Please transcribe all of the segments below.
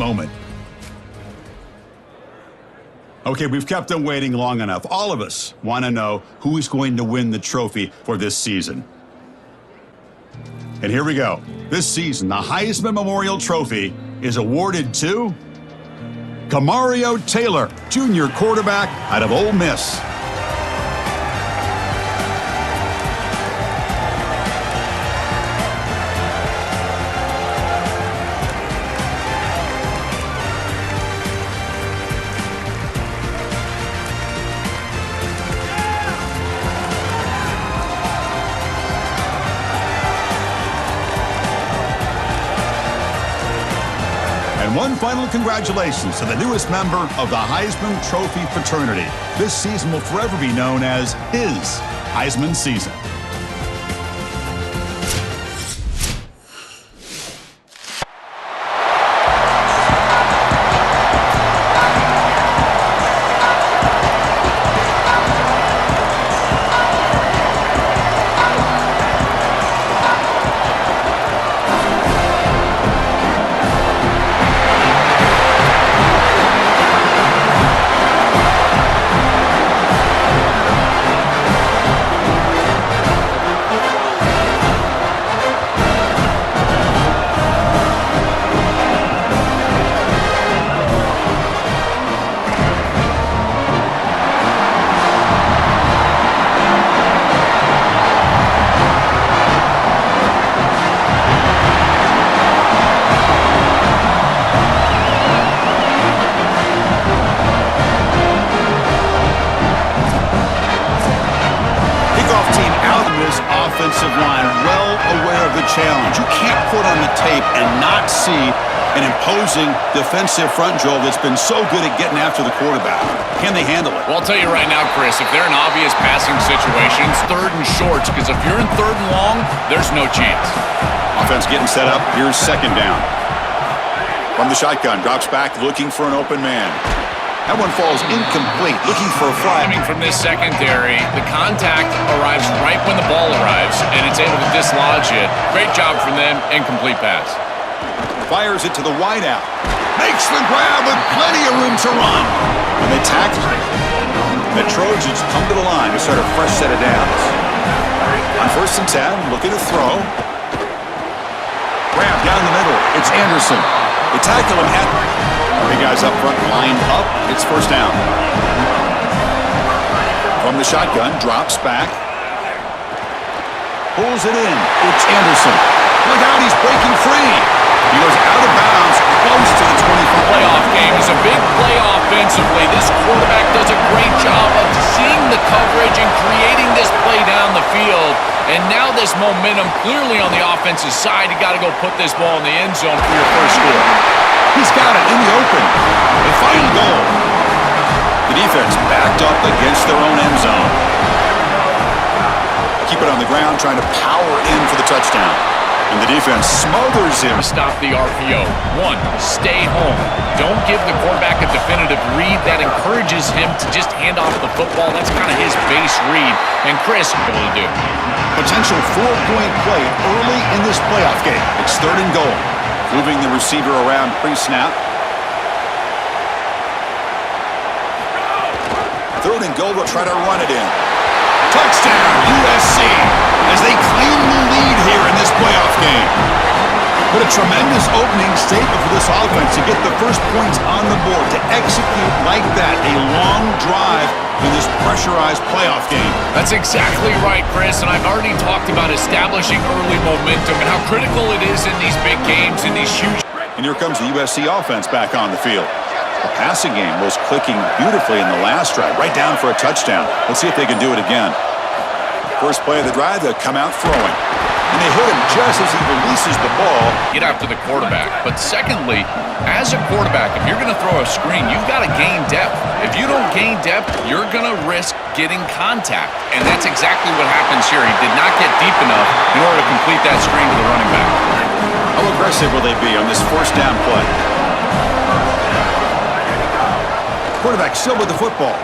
moment. Okay, we've kept them waiting long enough. All of us want to know who is going to win the trophy for this season. And here we go. This season, the Heisman Memorial Trophy is awarded to Kamario Taylor, junior quarterback out of Ole Miss. And one final congratulations to the newest member of the Heisman Trophy fraternity. This season will forever be known as his Heisman season. Offensive line well aware of the challenge. You can't put on the tape and not see an imposing defensive front drill that's been so good at getting after the quarterback. Can they handle it? Well, I'll tell you right now, Chris, if they're in obvious passing situations, third and shorts, because if you're in third and long, there's no chance. Offense getting set up. Here's second down. From the shotgun, drops back, looking for an open man. That one falls incomplete, looking for a fly. Coming from this secondary, the contact arrives right when the ball arrives, and it's able to dislodge it. Great job from them, incomplete pass. Fires it to the wideout. Makes the grab with plenty of room to run. And they tackle it. The Trojans come to the line to start a fresh set of downs. On 1st and 10, looking to throw. Grab down the middle. It's Anderson. They tackle him at... Three guys up front, lined up. It's first down. From the shotgun, drops back. Pulls it in. It's Anderson. Look out, he's breaking free. He goes out of bounds, close to the 25. Playoff game is a big play offensively. This quarterback does a great job of seeing the coverage and creating this play down the field. And now this momentum clearly on the offensive side. You got to go put this ball in the end zone for your first score. He's got it in the open. The final goal. The defense backed up against their own end zone. Keep it on the ground, trying to power in for the touchdown. And the defense smothers him. Stop the RPO. 1, stay home. Don't give the quarterback a definitive read. That encourages him to just hand off the football. That's kind of his base read. And Chris able to do. Potential 4-point play early in this playoff game. It's 3rd and goal. Moving the receiver around pre-snap. 3rd and goal, they'll try to run it in. Touchdown, USC, as they claim the lead here in this playoff game. But a tremendous opening statement for this offense to get the first points on the board, to execute like that, a long drive in this pressurized playoff game. That's exactly right, Chris, and I've already talked about establishing early momentum and how critical it is in these big games, in these huge... And here comes the USC offense back on the field. The passing game was clicking beautifully in the last drive, right down for a touchdown. Let's see if they can do it again. First play of the drive, they'll come out throwing. And they hit him just as he releases the ball. Get after the quarterback. But secondly, as a quarterback, if you're going to throw a screen, you've got to gain depth. If you don't gain depth, you're going to risk getting contact. And that's exactly what happens here. He did not get deep enough in order to complete that screen to the running back. How aggressive will they be on this 1st down play? Quarterback still with the football.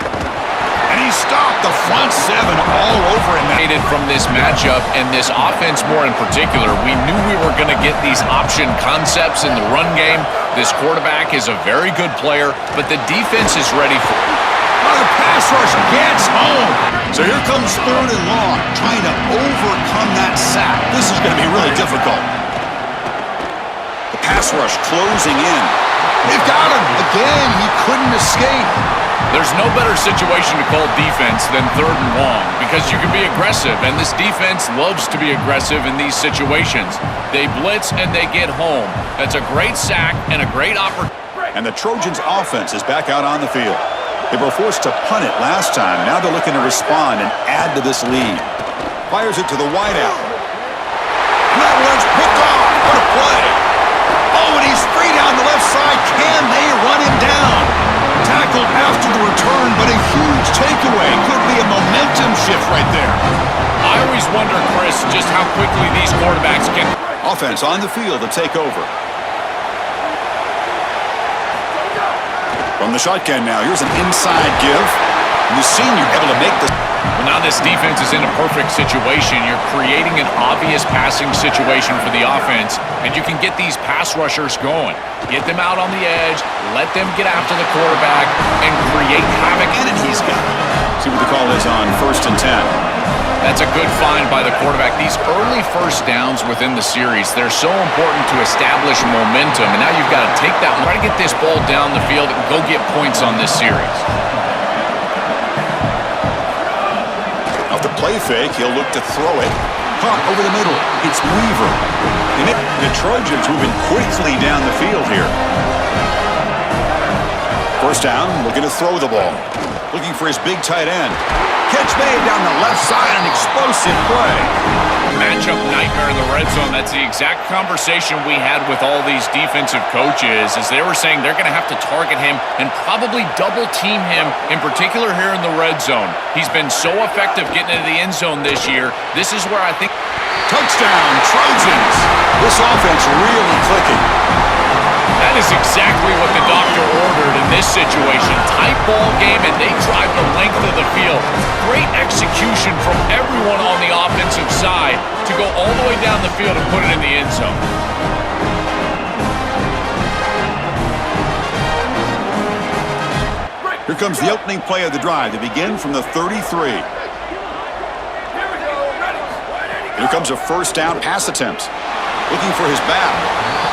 And he He stopped the front seven all over him. From this matchup and this offense more in particular, we knew we were going to get these option concepts in the run game. This quarterback is a very good player, but the defense is ready for it. The pass rush gets home. So here comes 3rd and long, trying to overcome that sack. This is going to be really difficult. The pass rush closing in. They've got him. Again, he couldn't escape. There's no better situation to call defense than 3rd and long because you can be aggressive, and this defense loves to be aggressive in these situations. They blitz and they get home. That's a great sack and a great opportunity. And the Trojans' offense is back out on the field. They were forced to punt it last time. Now they're looking to respond and add to this lead. Fires it to the wideout. That one's picked off. What a play. Oh, and he's free down the left side. Can they run him down? Tackled after the return, but a huge takeaway. Could be a momentum shift right there. I always wonder, Chris, just how quickly these quarterbacks can... Offense on the field to take over. From the shotgun now, here's an inside give. And the senior able to make the... Well, now this defense is in a perfect situation. You're creating an obvious passing situation for the offense, and you can get these pass rushers going. Get them out on the edge, let them get after the quarterback, and create havoc. And he's got it. See what the call is on 1st and 10. That's a good find by the quarterback. These early first downs within the series, they're so important to establish momentum, and now you've got to take that one, try to get this ball down the field and go get points on this series. Off the play fake, he'll look to throw it. Caught over the middle. It's Weaver. And the Trojans moving quickly down the field here. First down, looking to throw the ball. Looking for his big tight end. Catch made down the left side, an explosive play. Matchup nightmare in the red zone. That's the exact conversation we had with all these defensive coaches as they were saying they're going to have to target him and probably double team him, in particular here in the red zone. He's been so effective getting into the end zone this year. This is where I think... Touchdown, Trojans. This offense really clicking. That is exactly what the doctor ordered in this situation. Tight ball game, and they drive the length of the field. Great execution from everyone on the offensive side to go all the way down the field and put it in the end zone. Here comes the opening play of the drive. They begin from the 33. Here comes a first down pass attempt. Looking for his back.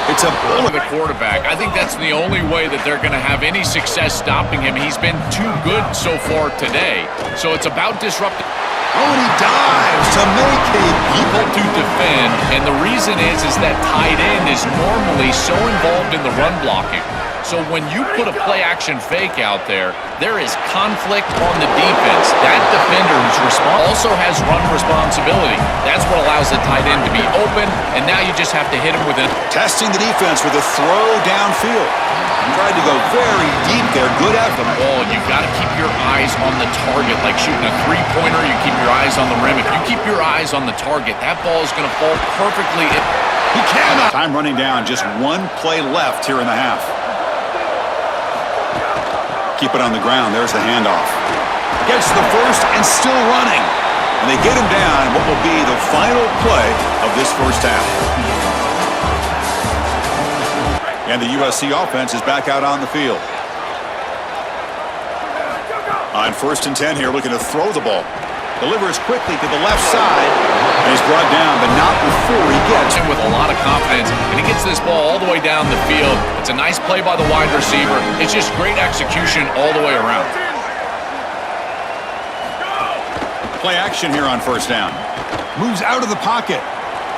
It's a bullet. The quarterback. I think that's the only way that they're going to have any success stopping him. He's been too good so far today. So it's about disrupting. Oh, and he dives to make a people to defend. And the reason is that tight end is normally so involved in the run blocking. So when you put a play-action fake out there, there is conflict on the defense. That defender who's also has run responsibility. That's what allows the tight end to be open, and now you just have to hit him with it. Testing the defense with a throw downfield. Tried to go very deep there. Good at the ball. You've got to keep your eyes on the target. Like shooting a three-pointer, you keep your eyes on the rim. If you keep your eyes on the target, that ball is going to fall perfectly. He cannot. Time running down. Just one play left here in the half. Keep it on the ground. There's the handoff. Gets the first and still running. And they get him down what will be the final play of this first half. And the USC offense is back out on the field. On 1st and 10 here, looking to throw the ball. Delivers quickly to the left side. And he's brought down, but not before he gets him with a lot of confidence. And he gets this ball all the way down the field. It's a nice play by the wide receiver. It's just great execution all the way around. Play action here on first down. Moves out of the pocket.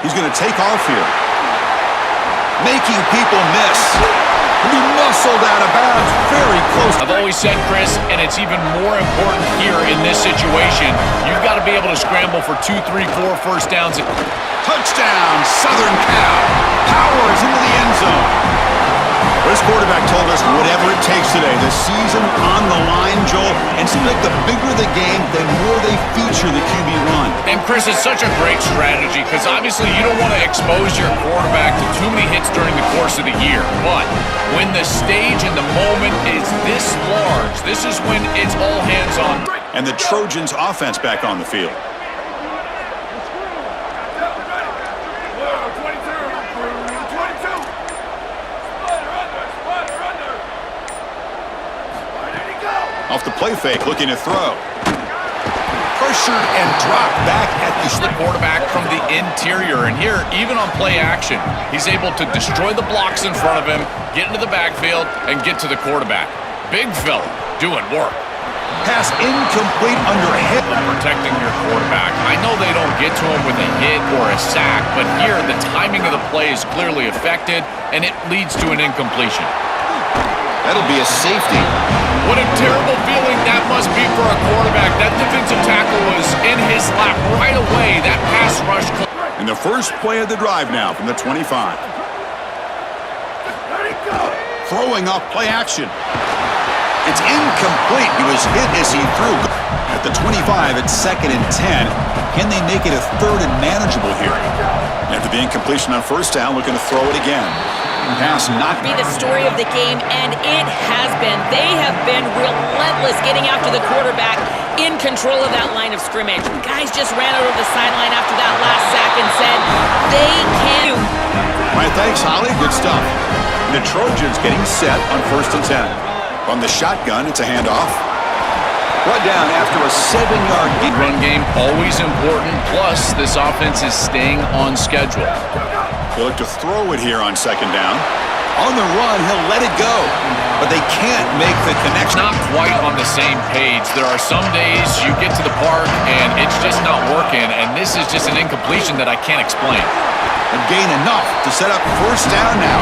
He's going to take off here. Making people miss. He muscled out of bounds very close. I've always said, Chris, and it's even more important here in this situation, you've got to be able to scramble for 2, 3, 4 first downs. Touchdown, Southern Cal. Powers into the end zone. This quarterback told us whatever it takes today. The season on the line, Joel. And it seems like the bigger the game, the more they feature the QB run. And, Chris, it's such a great strategy because obviously you don't want to expose your quarterback to too many hits during the course of the year. But when the stage and the moment is this large, this is when it's all hands on. And the Trojans offense back on the field. Off the play fake, looking to throw. Pressured and dropped back at the quarterback from the interior. And here, even on play action, he's able to destroy the blocks in front of him, get into the backfield, and get to the quarterback. Big fella doing work. Pass incomplete under a hit. Protecting your quarterback. I know they don't get to him with a hit or a sack, but here the timing of the play is clearly affected, and it leads to an incompletion. That'll be a safety. What a terrible feeling that must be for a quarterback. That defensive tackle was in his lap right away. That pass rush. And the first play of the drive now from the 25. Throwing off play action. It's incomplete. He was hit as he threw. At the 25, it's 2nd and 10. Can they make it a 3rd and manageable here? After the incompletion on first down, looking to throw it again. Pass not be the story of the game, and it has been. They have been relentless getting after the quarterback, in control of that line of scrimmage. Guys just ran over the sideline after that last sack and said they can. All right, thanks, Holly. Good stuff. The Trojans getting set on 1st and 10. From the shotgun, it's a handoff. Brought down after a 7-yard gain. Run game always important. Plus, this offense is staying on schedule. They look to throw it here on 2nd down. On the run, he'll let it go. But they can't make the connection. Not quite on the same page. There are some days you get to the park and it's just not working, and this is just an incompletion that I can't explain. And gain enough to set up 1st down now.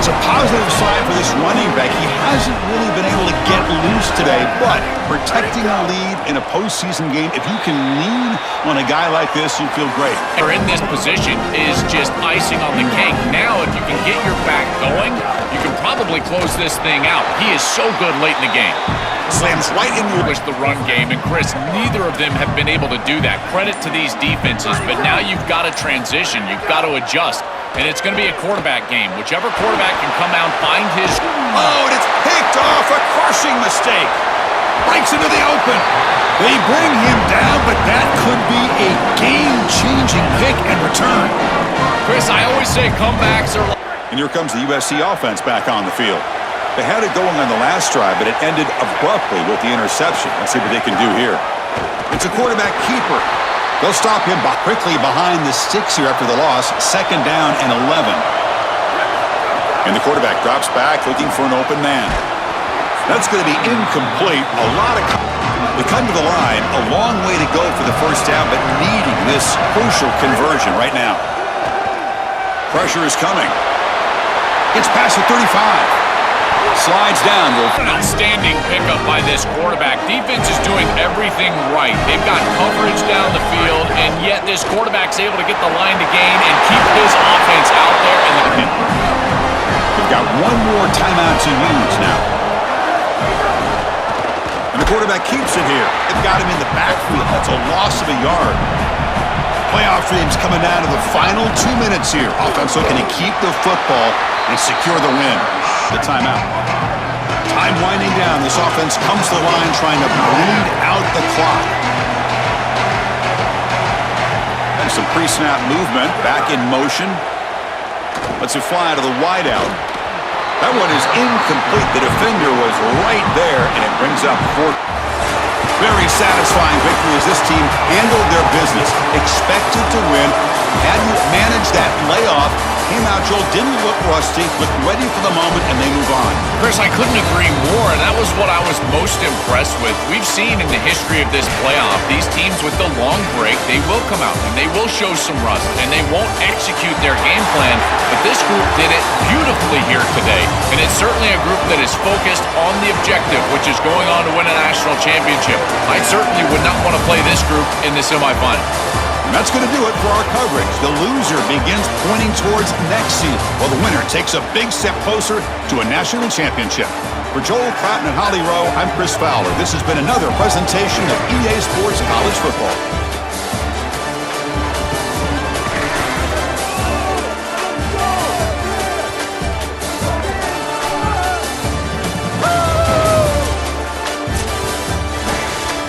It's a positive sign for this running back. He hasn't really been able to get loose today, but protecting a lead in a postseason game, if you can lean on a guy like this, you feel great. Or in this position is just icing on the cake. Now, if you can get your back going, you can probably close this thing out. He is so good late in the game. Slams right into the run game, and Chris, neither of them have been able to do that. Credit to these defenses, but now you've got to transition. You've got to adjust, and it's going to be a quarterback game. Whichever quarterback can come out and find his... Oh, and it's picked off. A crushing mistake. Breaks into the open. They bring him down, but that could be a game-changing pick and return. Chris, I always say comebacks are... And here comes the USC offense back on the field. They had it going on the last drive, but it ended abruptly with the interception. Let's see what they can do here. It's a quarterback keeper. They'll stop him quickly behind the sticks here after the loss. 2nd down and 11. And the quarterback drops back, looking for an open man. That's going to be incomplete. They come to the line. A long way to go for the 1st down, but needing this crucial conversion right now. Pressure is coming. Gets past the 35. Slides down. An outstanding pickup by this quarterback. Defense is doing everything right. They've got coverage down the field, and yet this quarterback's able to get the line to gain and keep his offense out there in the pit. We've got one more timeout to use now. And the quarterback keeps it here. They've got him in the backfield. That's a loss of a yard. Playoff dreams coming down to the final 2 minutes here. Offense looking to keep the football and secure the win. The timeout. Time winding down. This offense comes to the line trying to bleed out the clock. And some pre-snap movement. Back in motion. Lets it fly to the wideout. That one is incomplete. The defender was right there, and it brings up 4. Very satisfying victory as this team handled their business. Expected to win. Had to manage that layoff. Came out, Joel, didn't look rusty, looked ready for the moment, and they move on. Chris, I couldn't agree more, and that was what I was most impressed with. We've seen in the history of this playoff, these teams with the long break, they will come out, and they will show some rust, and they won't execute their game plan, but this group did it beautifully here today, and it's certainly a group that is focused on the objective, which is going on to win a national championship. I certainly would not want to play this group in the semifinal. And that's going to do it for our coverage. The loser begins pointing towards next season, while the winner takes a big step closer to a national championship. For Joel Pratt and Holly Rowe, I'm Chris Fowler. This has been another presentation of EA Sports College Football.